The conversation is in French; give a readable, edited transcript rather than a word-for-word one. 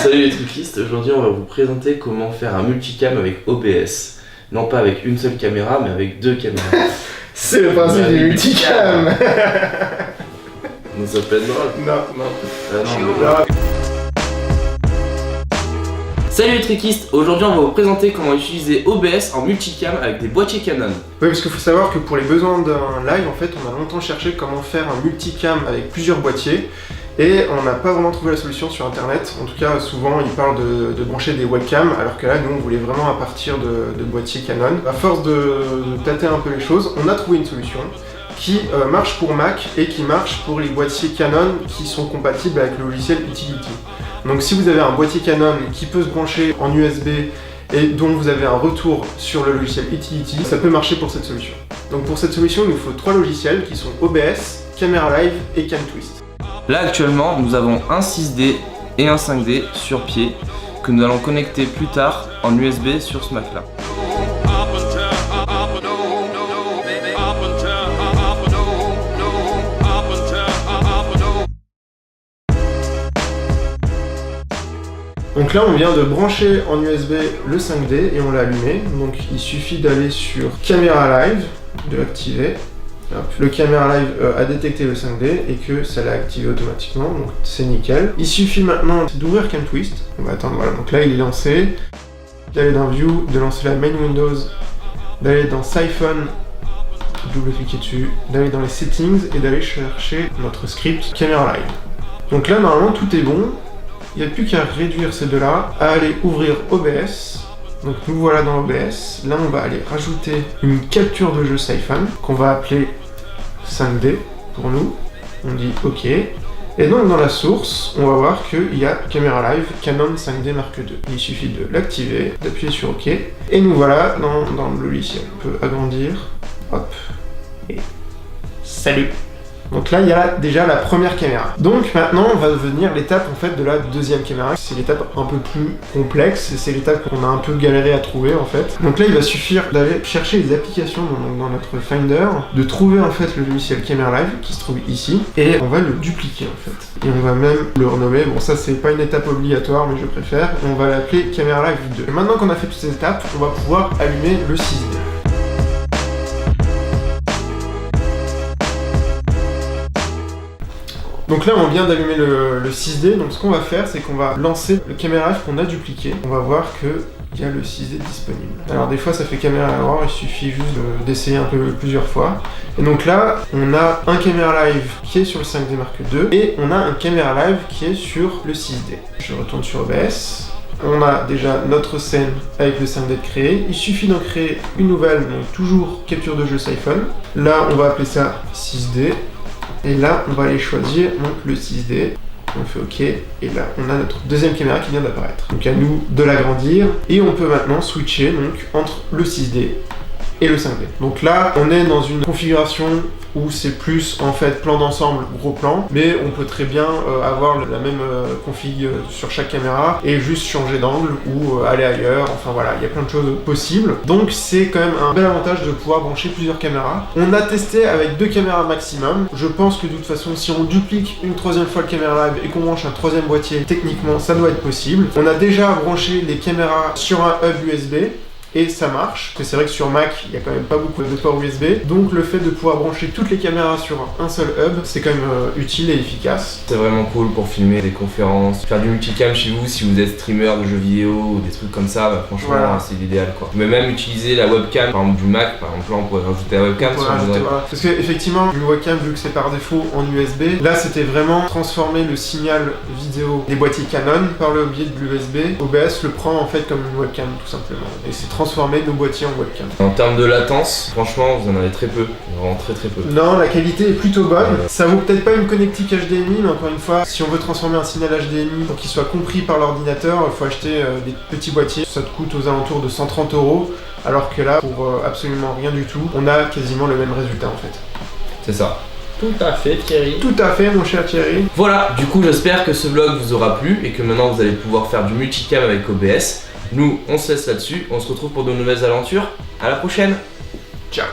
Salut les truquistes, aujourd'hui on va vous présenter comment faire un multicam avec OBS. Non pas avec une seule caméra, mais avec deux caméras. C'est le principe du multicam. Non, ça peut être drôle. Non. Ah non, Salut les truquistes, aujourd'hui on va vous présenter comment utiliser OBS en multicam avec des boîtiers Canon. Oui, parce qu'il faut savoir que pour les besoins d'un live, en fait, on a longtemps cherché comment faire un multicam avec plusieurs boîtiers. Et on n'a pas vraiment trouvé la solution sur internet. En tout cas, souvent ils parlent de brancher des webcams, alors que là, nous on voulait vraiment à partir de boîtiers Canon. À force de tâter un peu les choses, on a trouvé une solution qui marche pour Mac et qui marche pour les boîtiers Canon qui sont compatibles avec le logiciel Utility. Donc si vous avez un boîtier Canon qui peut se brancher en USB et dont vous avez un retour sur le logiciel Utility, ça peut marcher pour cette solution. Donc pour cette solution, il nous faut trois logiciels qui sont OBS, Camera Live et CamTwist. Là actuellement nous avons un 6D et un 5D sur pied que nous allons connecter plus tard en USB sur ce Mac là. Donc là on vient de brancher en USB le 5D et on l'a allumé. Donc il suffit d'aller sur Camera Live, de l'activer. Le Camera Live a détecté le 5D et que ça l'a activé automatiquement, donc c'est nickel. Il suffit maintenant d'ouvrir CamTwist. On va attendre, voilà, donc là il est lancé. D'aller dans View, de lancer la main Windows, d'aller dans Siphon, double-cliquer dessus, d'aller dans les settings et d'aller chercher notre script Camera Live. Donc là normalement tout est bon. Il n'y a plus qu'à réduire ces deux-là, à aller ouvrir OBS. Donc nous voilà dans OBS. Là on va aller rajouter une capture de jeu Siphon qu'on va appeler 5D pour nous. On dit OK. Et donc dans la source, on va voir qu'il y a Camera Live Canon 5D Mark II. Il suffit de l'activer, d'appuyer sur OK. Et nous voilà dans le logiciel. On peut agrandir. Hop. Et salut. Donc là, il y a déjà la première caméra. Donc maintenant, on va venir l'étape en fait de la deuxième caméra. C'est l'étape un peu plus complexe, c'est l'étape qu'on a un peu galéré à trouver en fait. Donc là, il va suffire d'aller chercher les applications dans notre Finder, de trouver en fait le logiciel Camera Live qui se trouve ici, et on va le dupliquer en fait. Et on va même le renommer, bon ça c'est pas une étape obligatoire, mais je préfère, on va l'appeler Camera Live 2. Et maintenant qu'on a fait toutes ces étapes, on va pouvoir allumer le 6D. Donc là on vient d'allumer le 6D, donc ce qu'on va faire c'est qu'on va lancer le Camera Live qu'on a dupliqué. On va voir qu'il y a le 6D disponible. Alors des fois ça fait caméra error, il suffit juste d'essayer un peu plusieurs fois. Et donc là on a un Camera Live qui est sur le 5D Mark II et on a un Camera Live qui est sur le 6D. Je retourne sur OBS. On a déjà notre scène avec le 5D de créer. Il suffit d'en créer une nouvelle, donc toujours capture de jeu Siphon. Là on va appeler ça 6D. Et là, on va aller choisir donc, le 6D. On fait OK. Et là, on a notre deuxième caméra qui vient d'apparaître. Donc à nous de l'agrandir. Et on peut maintenant switcher donc, entre le 6D et le 5D. Donc là, on est dans une configuration où c'est plus en fait plan d'ensemble, gros plan, mais on peut très bien avoir la même config sur chaque caméra et juste changer d'angle ou aller ailleurs, enfin voilà, il y a plein de choses possibles. Donc c'est quand même un bel avantage de pouvoir brancher plusieurs caméras. On a testé avec 2 caméras maximum. Je pense que de toute façon, si on duplique une troisième fois le Camera Live et qu'on branche un troisième boîtier, techniquement ça doit être possible. On a déjà branché les caméras sur un hub USB. Et ça marche, parce que c'est vrai que sur Mac, il n'y a quand même pas beaucoup de ports USB, donc le fait de pouvoir brancher toutes les caméras sur un seul hub, c'est quand même utile et efficace. C'est vraiment cool pour filmer des conférences, faire du multicam chez vous si vous êtes streamer de jeux vidéo ou des trucs comme ça, bah, franchement voilà. C'est l'idéal quoi. Mais même utiliser la webcam, par exemple du Mac, par exemple là on pourrait rajouter la webcam si on voudrait. Voilà. Parce qu'effectivement, une webcam, vu que c'est par défaut en USB, là c'était vraiment transformer le signal vidéo des boîtiers Canon par le biais de l'USB. OBS le prend en fait comme une webcam tout simplement. Et c'est transformer nos boîtiers en webcam. En termes de latence, franchement, vous en avez très peu. Vraiment très peu. Non, la qualité est plutôt bonne. Ça vaut peut-être pas une connectique HDMI, mais encore une fois, si on veut transformer un signal HDMI pour qu'il soit compris par l'ordinateur, il faut acheter des petits boîtiers. Ça te coûte aux alentours de 130 €, alors que là, pour absolument rien du tout, on a quasiment le même résultat en fait. C'est ça. Tout à fait Thierry. Tout à fait mon cher Thierry. Voilà, du coup j'espère que ce vlog vous aura plu et que maintenant vous allez pouvoir faire du multicam avec OBS. Nous, on se laisse là-dessus, on se retrouve pour de nouvelles aventures. À la prochaine. Ciao.